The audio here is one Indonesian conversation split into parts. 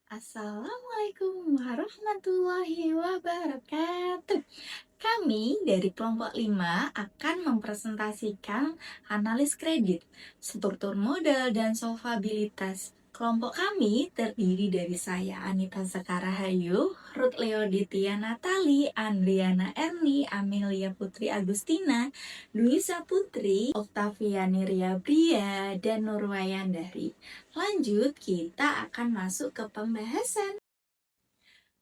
Assalamualaikum warahmatullahi wabarakatuh. Kami dari kelompok 5 akan mempresentasikan analis kredit, struktur modal, dan solvabilitas. Kelompok kami terdiri dari saya, Anita Sekarahayu, Ruth Leoditia Natali, Andriana Erni, Amelia Putri Agustina, Luisa Putri, Oktaviani Ria Bria, dan Nurwayandari. Lanjut, kita akan masuk ke pembahasan.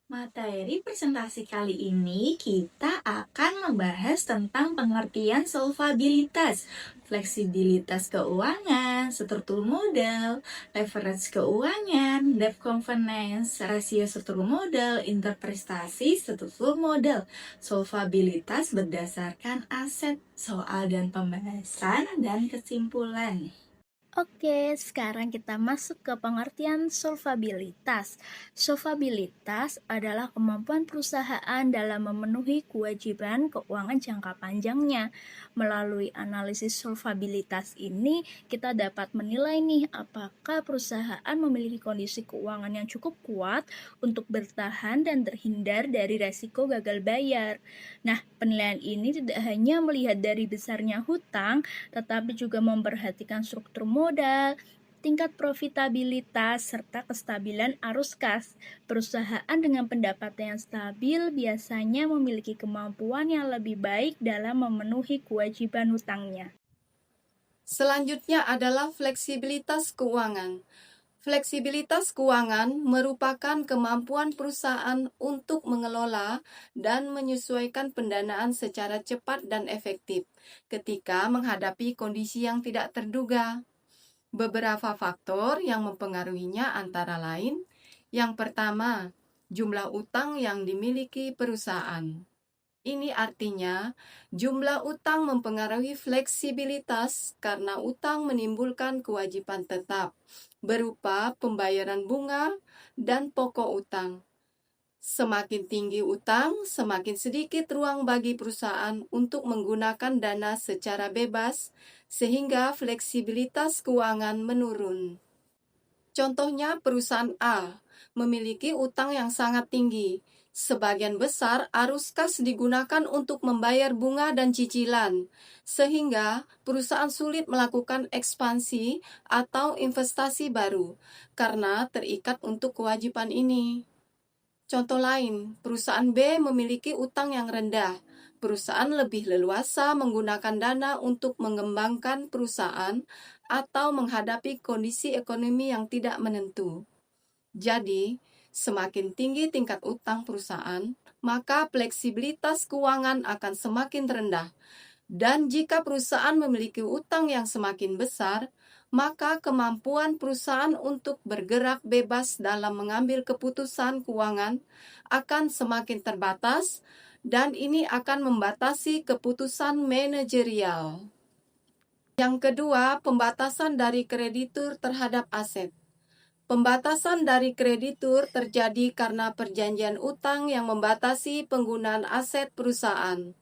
Materi presentasi kali ini kita akan membahas tentang pengertian solvabilitas, fleksibilitas keuangan, struktur modal, leverage keuangan, debt covenants, rasio struktur modal, interprestasi struktur modal, solvabilitas berdasarkan aset, soal dan pembahasan, dan kesimpulan. Oke, sekarang kita masuk ke pengertian solvabilitas. Solvabilitas adalah kemampuan perusahaan dalam memenuhi kewajiban keuangan jangka panjangnya. Melalui analisis solvabilitas ini, kita dapat menilai nih apakah perusahaan memiliki kondisi keuangan yang cukup kuat untuk bertahan dan terhindar dari resiko gagal bayar. Nah, penilaian ini tidak hanya melihat dari besarnya hutang, tetapi juga memperhatikan struktur modal, tingkat profitabilitas, serta kestabilan arus kas. Perusahaan dengan pendapatan yang stabil biasanya memiliki kemampuan yang lebih baik dalam memenuhi kewajiban hutangnya. Selanjutnya adalah fleksibilitas keuangan. Fleksibilitas keuangan merupakan kemampuan perusahaan untuk mengelola dan menyesuaikan pendanaan secara cepat dan efektif ketika menghadapi kondisi yang tidak terduga. Beberapa faktor yang mempengaruhinya antara lain: yang pertama, jumlah utang yang dimiliki perusahaan. Ini artinya jumlah utang mempengaruhi fleksibilitas karena utang menimbulkan kewajiban tetap berupa pembayaran bunga dan pokok utang. Semakin tinggi utang, semakin sedikit ruang bagi perusahaan untuk menggunakan dana secara bebas, sehingga fleksibilitas keuangan menurun. Contohnya, perusahaan A memiliki utang yang sangat tinggi. Sebagian besar arus kas digunakan untuk membayar bunga dan cicilan, sehingga perusahaan sulit melakukan ekspansi atau investasi baru karena terikat untuk kewajiban ini. Contoh lain, perusahaan B memiliki utang yang rendah. Perusahaan lebih leluasa menggunakan dana untuk mengembangkan perusahaan atau menghadapi kondisi ekonomi yang tidak menentu. Jadi, semakin tinggi tingkat utang perusahaan, maka fleksibilitas keuangan akan semakin rendah. Dan jika perusahaan memiliki utang yang semakin besar, maka kemampuan perusahaan untuk bergerak bebas dalam mengambil keputusan keuangan akan semakin terbatas, dan ini akan membatasi keputusan manajerial. Yang kedua, pembatasan dari kreditur terhadap aset. Pembatasan dari kreditur terjadi karena perjanjian utang yang membatasi penggunaan aset perusahaan.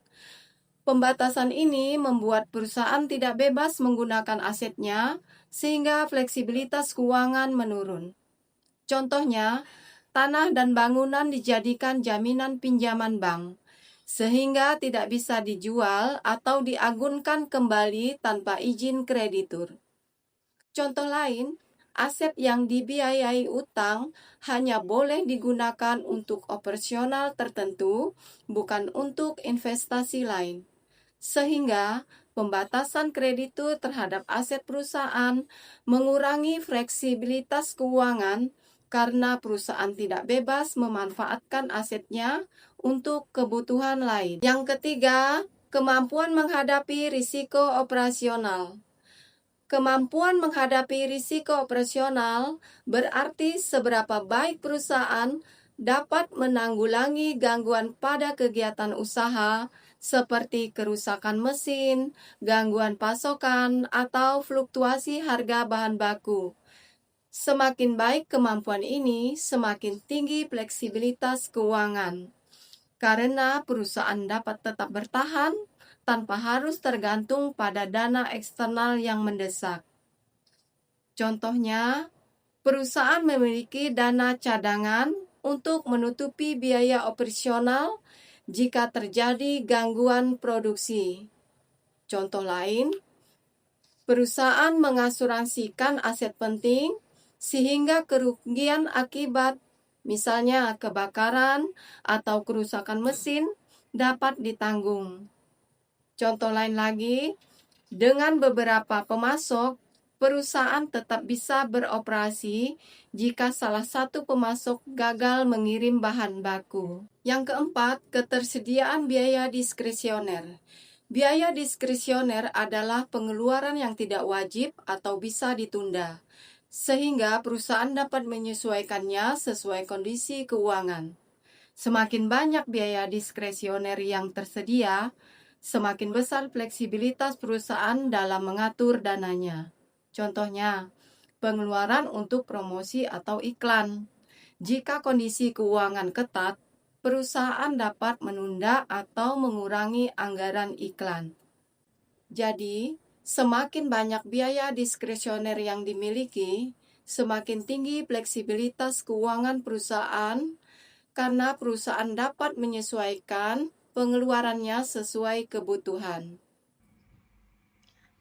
Pembatasan ini membuat perusahaan tidak bebas menggunakan asetnya, sehingga fleksibilitas keuangan menurun. Contohnya, tanah dan bangunan dijadikan jaminan pinjaman bank, sehingga tidak bisa dijual atau diagunkan kembali tanpa izin kreditur. Contoh lain, aset yang dibiayai utang hanya boleh digunakan untuk operasional tertentu, bukan untuk investasi lain. Sehingga pembatasan kreditur terhadap aset perusahaan mengurangi fleksibilitas keuangan karena perusahaan tidak bebas memanfaatkan asetnya untuk kebutuhan lain. Yang ketiga, kemampuan menghadapi risiko operasional. Kemampuan menghadapi risiko operasional berarti seberapa baik perusahaan dapat menanggulangi gangguan pada kegiatan usaha seperti kerusakan mesin, gangguan pasokan, atau fluktuasi harga bahan baku. Semakin baik kemampuan ini, semakin tinggi fleksibilitas keuangan, karena perusahaan dapat tetap bertahan tanpa harus tergantung pada dana eksternal yang mendesak. Contohnya, Perusahaan memiliki dana cadangan untuk menutupi biaya operasional jika terjadi gangguan produksi. Contoh lain, perusahaan mengasuransikan aset penting sehingga kerugian akibat misalnya kebakaran atau kerusakan mesin dapat ditanggung. Contoh lain lagi, dengan beberapa pemasok, perusahaan tetap bisa beroperasi jika salah satu pemasok gagal mengirim bahan baku. Yang keempat, ketersediaan biaya diskresioner. Biaya diskresioner adalah pengeluaran yang tidak wajib atau bisa ditunda, sehingga perusahaan dapat menyesuaikannya sesuai kondisi keuangan. Semakin banyak biaya diskresioner yang tersedia, semakin besar fleksibilitas perusahaan dalam mengatur dananya. Contohnya, pengeluaran untuk promosi atau iklan. Jika kondisi keuangan ketat, perusahaan dapat menunda atau mengurangi anggaran iklan. Jadi, semakin banyak biaya diskresioner yang dimiliki, semakin tinggi fleksibilitas keuangan perusahaan karena perusahaan dapat menyesuaikan pengeluarannya sesuai kebutuhan.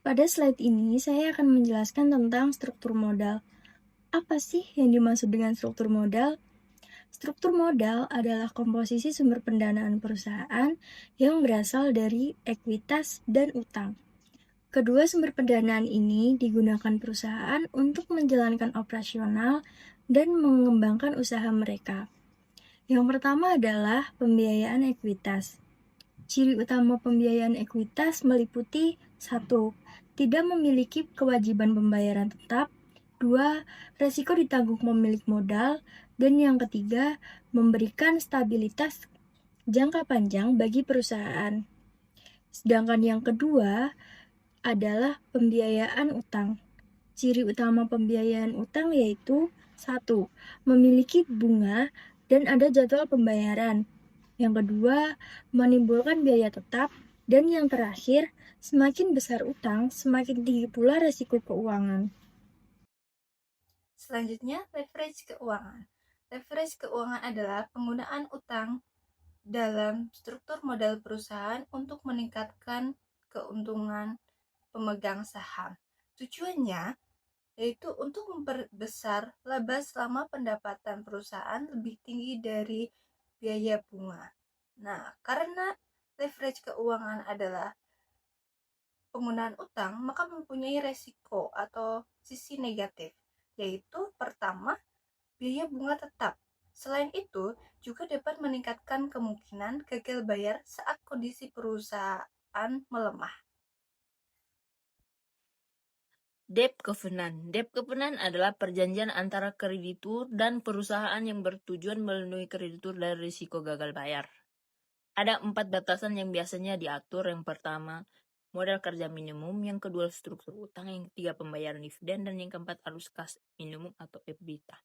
Pada slide ini, saya akan menjelaskan tentang struktur modal. Apa sih yang dimaksud dengan struktur modal? Struktur modal adalah komposisi sumber pendanaan perusahaan yang berasal dari ekuitas dan utang. Kedua sumber pendanaan ini digunakan perusahaan untuk menjalankan operasional dan mengembangkan usaha mereka. Yang pertama adalah pembiayaan ekuitas. Ciri utama pembiayaan ekuitas meliputi 1. Tidak memiliki kewajiban pembayaran tetap. 2. Resiko ditanggung pemilik modal. Dan yang ketiga, memberikan stabilitas jangka panjang bagi perusahaan. Sedangkan yang kedua adalah pembiayaan utang. Ciri utama pembiayaan utang yaitu 1. Memiliki bunga dan ada jadwal pembayaran. Yang kedua, menimbulkan biaya tetap. Dan yang terakhir, semakin besar utang, semakin tinggi pula resiko keuangan. Selanjutnya, leverage keuangan. Leverage keuangan adalah penggunaan utang dalam struktur modal perusahaan untuk meningkatkan keuntungan pemegang saham. Tujuannya yaitu untuk memperbesar laba selama pendapatan perusahaan lebih tinggi dari biaya bunga. Nah, karena leverage keuangan adalah penggunaan utang, maka mempunyai resiko atau sisi negatif, yaitu pertama, biaya bunga tetap. Selain itu, juga dapat meningkatkan kemungkinan gagal bayar saat kondisi perusahaan melemah. Debt covenant. Debt covenant adalah perjanjian antara kreditur dan perusahaan yang bertujuan melindungi kreditur dari risiko gagal bayar. Ada 4 batasan yang biasanya diatur. Yang pertama, modal kerja minimum. Yang kedua, struktur utang. Yang ketiga, pembayaran dividen. Dan yang keempat, arus kas minimum atau EBITDA.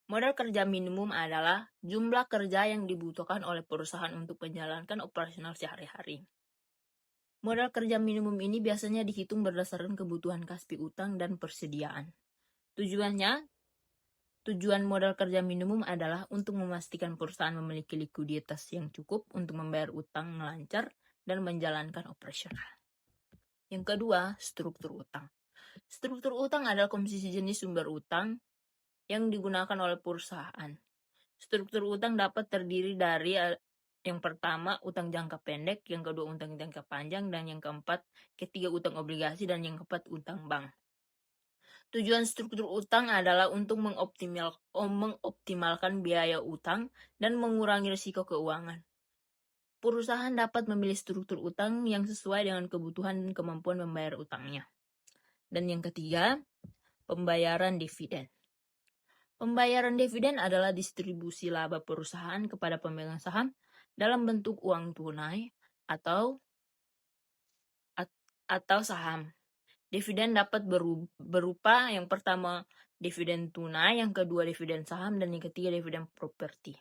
Modal kerja minimum adalah jumlah kerja yang dibutuhkan oleh perusahaan untuk menjalankan operasional sehari-hari. Modal kerja minimum ini biasanya dihitung berdasarkan kebutuhan kas piutang dan persediaan. Tujuan modal kerja minimum adalah untuk memastikan perusahaan memiliki likuiditas yang cukup untuk membayar utang lancar dan menjalankan operasional. Yang kedua, struktur utang. Struktur utang adalah komposisi jenis sumber utang yang digunakan oleh perusahaan. Struktur utang dapat terdiri dari yang pertama, utang jangka pendek, yang kedua, utang jangka panjang, dan yang ketiga, utang obligasi, dan yang keempat, utang bank. Tujuan struktur utang adalah untuk mengoptimalkan biaya utang dan mengurangi risiko keuangan. Perusahaan dapat memilih struktur utang yang sesuai dengan kebutuhan dan kemampuan membayar utangnya. Dan yang ketiga, pembayaran dividen. Pembayaran dividen adalah distribusi laba perusahaan kepada pemegang saham dalam bentuk uang tunai atau saham. Dividen dapat berupa yang pertama dividen tunai, yang kedua dividen saham, dan yang ketiga dividen properti.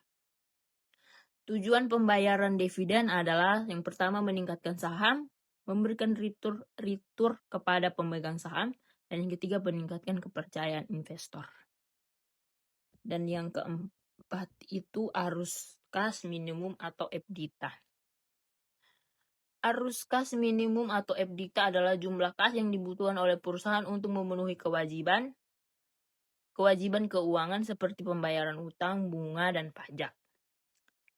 Tujuan pembayaran dividen adalah yang pertama meningkatkan saham, memberikan retur kepada pemegang saham, Dan yang ketiga, meningkatkan kepercayaan investor. Dan yang keempat itu arus kas minimum atau EBITDA. Arus kas minimum atau EBITDA adalah jumlah kas yang dibutuhkan oleh perusahaan untuk memenuhi kewajiban keuangan seperti pembayaran utang, bunga, dan pajak.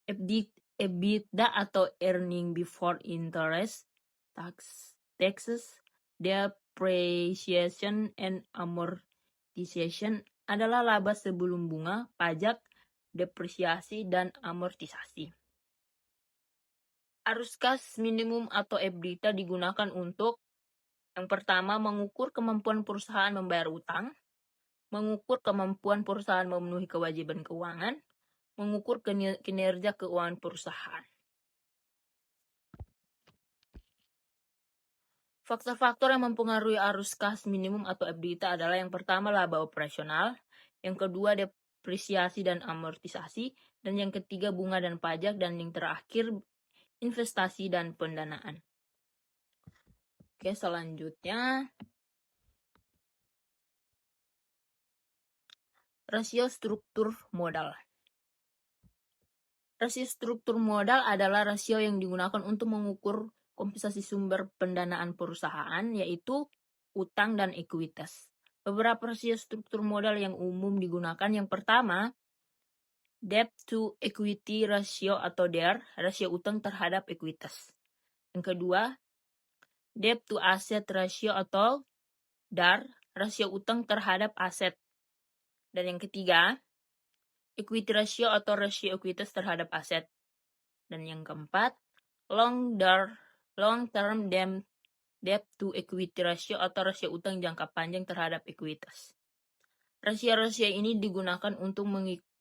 EBITDA atau earning before interest, taxes, depreciation, and amortization adalah laba sebelum bunga, pajak, depresiasi, dan amortisasi. Arus kas minimum atau EBITDA digunakan untuk yang pertama, mengukur kemampuan perusahaan membayar utang, mengukur kemampuan perusahaan memenuhi kewajiban keuangan, mengukur kinerja keuangan perusahaan. Faktor-faktor yang mempengaruhi arus kas minimum atau EBITDA adalah yang pertama laba operasional, yang kedua depresiasi dan amortisasi, dan yang ketiga bunga dan pajak, dan yang terakhir investasi dan pendanaan. Oke, selanjutnya rasio struktur modal. Rasio struktur modal adalah rasio yang digunakan untuk mengukur komposisi sumber pendanaan perusahaan, yaitu utang dan ekuitas. Beberapa rasio struktur modal yang umum digunakan, yang pertama, debt to equity ratio atau DER, rasio utang terhadap ekuitas. Yang kedua, debt to asset ratio atau DAR, rasio utang terhadap aset. Dan yang ketiga, equity ratio atau rasio ekuitas terhadap aset. Dan yang keempat, long-term debt to equity ratio atau rasio utang jangka panjang terhadap ekuitas. Rasio-rasio ini digunakan untuk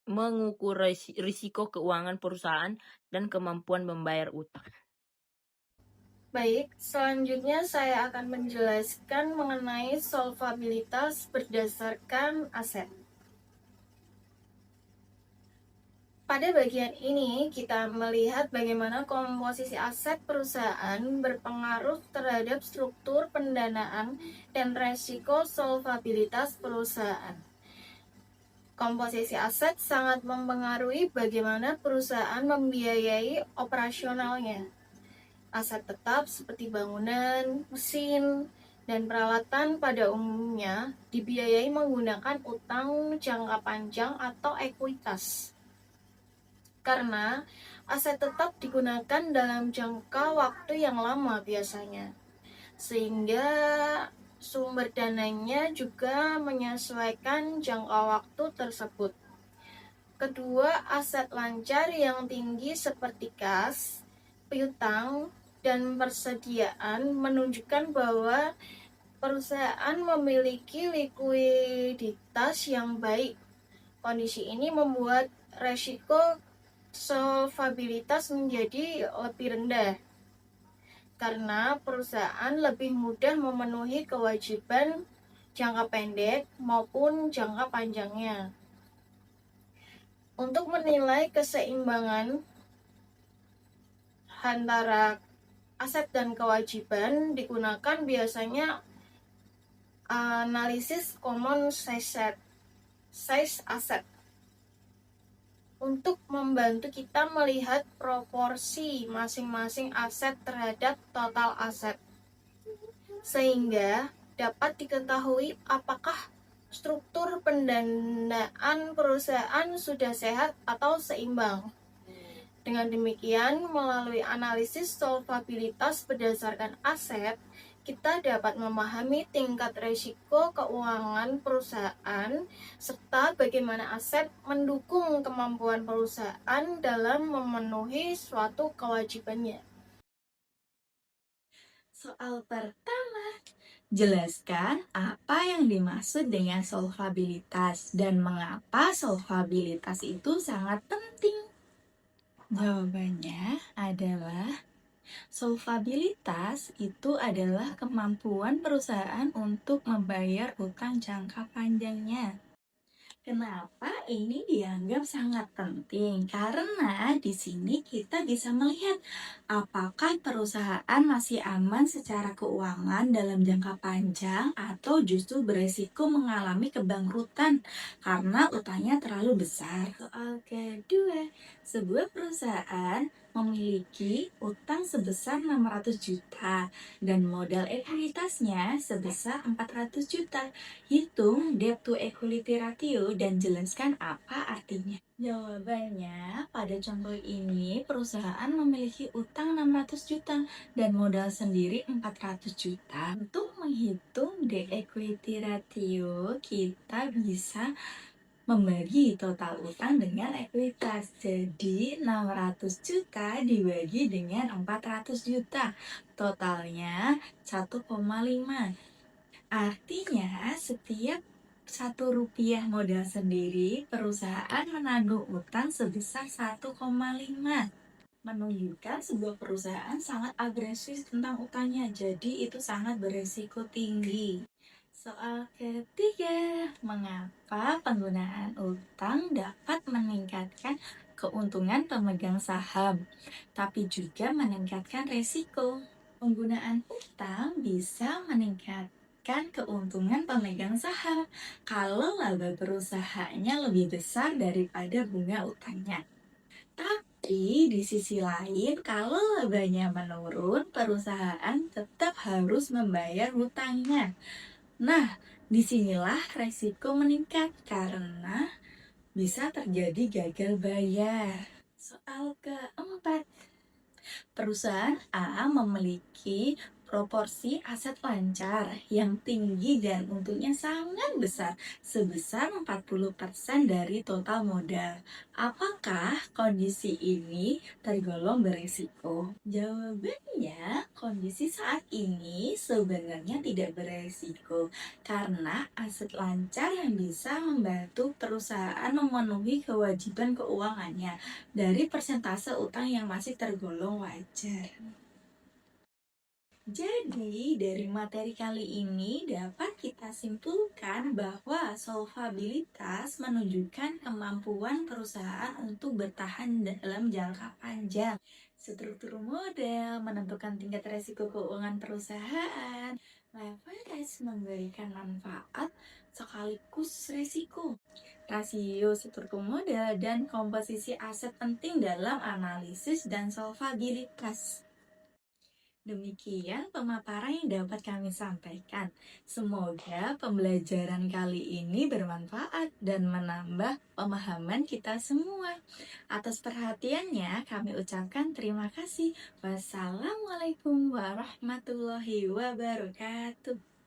mengukur risiko keuangan perusahaan dan kemampuan membayar utang. Baik, selanjutnya saya akan menjelaskan mengenai solvabilitas berdasarkan aset. Pada bagian ini, kita melihat bagaimana komposisi aset perusahaan berpengaruh terhadap struktur pendanaan dan resiko solvabilitas perusahaan. Komposisi aset sangat mempengaruhi bagaimana perusahaan membiayai operasionalnya. Aset tetap seperti bangunan, mesin, dan peralatan pada umumnya dibiayai menggunakan utang jangka panjang atau ekuitas. Karena aset tetap digunakan dalam jangka waktu yang lama biasanya, sehingga sumber dananya juga menyesuaikan jangka waktu tersebut. Kedua, aset lancar yang tinggi seperti kas, piutang, dan persediaan menunjukkan bahwa perusahaan memiliki likuiditas yang baik. Kondisi ini membuat resiko solvabilitas menjadi lebih rendah karena perusahaan lebih mudah memenuhi kewajiban jangka pendek maupun jangka panjangnya. Untuk menilai keseimbangan antara aset dan kewajiban digunakan biasanya analisis common size asset untuk membantu kita melihat proporsi masing-masing aset terhadap total aset, sehingga dapat diketahui apakah struktur pendanaan perusahaan sudah sehat atau seimbang. Dengan demikian, melalui analisis solvabilitas berdasarkan aset, kita dapat memahami tingkat risiko keuangan perusahaan serta bagaimana aset mendukung kemampuan perusahaan dalam memenuhi suatu kewajibannya. Soal pertama, jelaskan apa yang dimaksud dengan solvabilitas dan mengapa solvabilitas itu sangat penting. Jawabannya adalah solvabilitas itu adalah kemampuan perusahaan untuk membayar utang jangka panjangnya. Kenapa ini dianggap sangat penting karena di sini kita bisa melihat apakah perusahaan masih aman secara keuangan dalam jangka panjang atau justru beresiko mengalami kebangkrutan karena utangnya terlalu besar. Soal kedua, sebuah perusahaan memiliki utang sebesar 600 juta dan modal ekuitasnya sebesar 400 juta. Hitung debt to equity ratio dan jelaskan apa artinya. Jawabannya, pada contoh ini perusahaan memiliki utang 600 juta dan modal sendiri 400 juta. Untuk menghitung debt equity ratio, kita bisa membagi total utang dengan ekuitas. Jadi 600 juta dibagi dengan 400 juta. Totalnya 1,5. Artinya setiap 1 rupiah modal sendiri, perusahaan menanggung utang sebesar 1,5. Menunjukkan sebuah perusahaan sangat agresif tentang utangnya, jadi itu sangat beresiko tinggi. Soal ketiga, mengapa penggunaan utang dapat meningkatkan keuntungan pemegang saham, tapi juga meningkatkan resiko? Penggunaan utang bisa meningkatkan keuntungan pemegang saham kalau laba perusahaannya lebih besar daripada bunga utangnya. Tapi di sisi lain, kalau labanya menurun, perusahaan tetap harus membayar hutangnya. Nah, disinilah resiko meningkat karena bisa terjadi gagal bayar. Soal keempat, perusahaan A memiliki proporsi aset lancar yang tinggi dan untungnya sangat besar, sebesar 40% dari total modal. Apakah kondisi ini tergolong berisiko? Jawabannya, kondisi saat ini sebenarnya tidak berisiko karena aset lancar yang bisa membantu perusahaan memenuhi kewajiban keuangannya dari persentase utang yang masih tergolong wajar. Jadi, dari materi kali ini dapat kita simpulkan bahwa solvabilitas menunjukkan kemampuan perusahaan untuk bertahan dalam jangka panjang. Struktur model menentukan tingkat resiko keuangan perusahaan. Leverage memberikan manfaat sekaligus resiko. Rasio struktur model dan komposisi aset penting dalam analisis dan solvabilitas. Demikian pemaparan yang dapat kami sampaikan. Semoga pembelajaran kali ini bermanfaat dan menambah pemahaman kita semua. Atas perhatiannya kami ucapkan terima kasih. Wassalamualaikum warahmatullahi wabarakatuh.